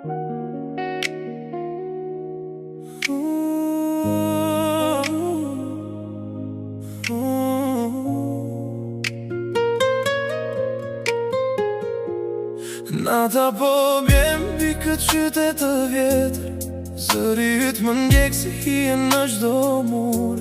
Nata po bjem pi këtë qytet të vjetër, zëri yt më ndjek si hije në çdo mur.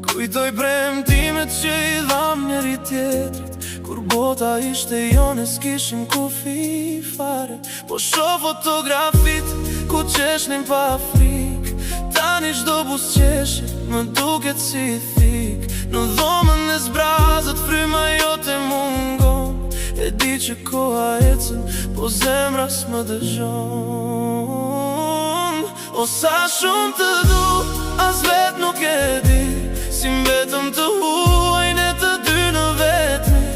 Kujtoj premtimet që i dham njëri tjetrit, kur bota ishte jone s'kishim kufi fare. Po shoh fotografit ku qeshnin pa frik, tani çdo buzëqeshje më duket si thik. Në dhomën e zbrazët fryma jote mungon, e di që koha ecën, po zemra s'më dëgjon. O sa shumë të du, as vet nuk e di, si mbetëm të huajnë e të dy në vetmi.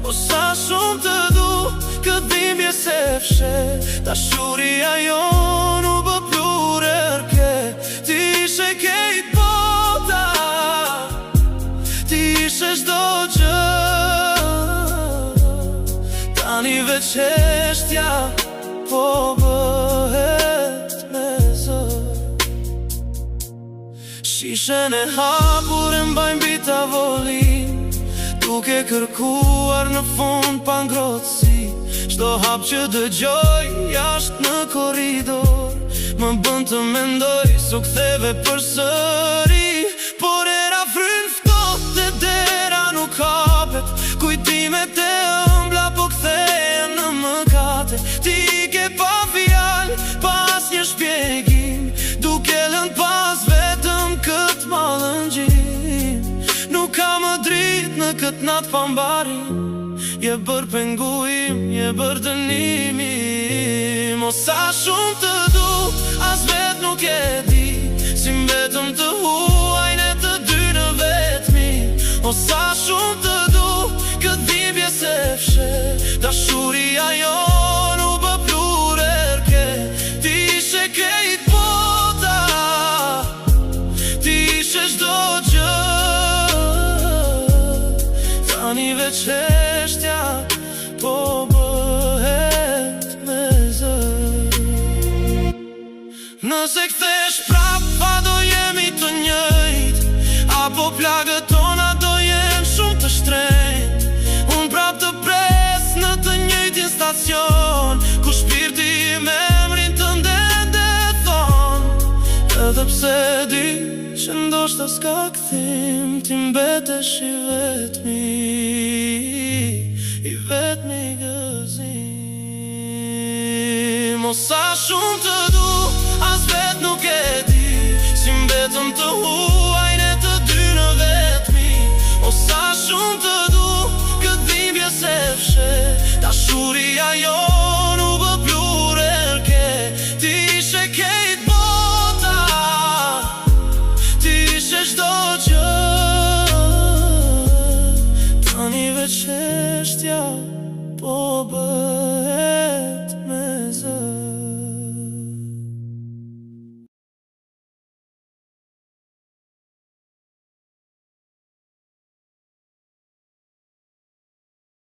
O sa shumë të du, këtë dhimbje se fshe, dashuria jon u bë plurërke. Ti ishe kejt bota, ti ishe çdo gjë, tani veç heshtja po bëhet me zë. Shishen e hapur e mbajnë mbi tavolin, duke kërkuar në fund pa ngrohtësi. Çdo hap që dëgjoj jashtë në korridor më bën të mendoj s'u ktheve përsëri. Por era fryn ftohtë dhe dera nuk hapet, kujtimet e ëmbla po kthehen në mëkate. Ti ke pa fjalë, pas një shpjegim, duke lënë pas vetëm këtë mallëngjim. Nuk ka më dritë në këtë natë pambarim, je bër penguim, je bër dënimim. O sa shumë të du, as vet nuk e di, si mbetëm të huajnë e të dy në vetmi. O sa shumë të du, këtë dhimbje se fshe, dashuria jon u bë plurërke. Ti ishe kejt bota, ti ishe çdo gjë, tani veç heshtja po bëhet me zë. Nëse kthesh prap, pa do jemi të njëjt, apo plagët tona do jenë shumë të shtrenjt. Unë prap të pres në të njëjtin stacion, ku shpirti im emrin të ndende thon. Edhe pse di që ndoshta s'ka kthim, ti mbetesh i vetmi gëzim. O sa shumë të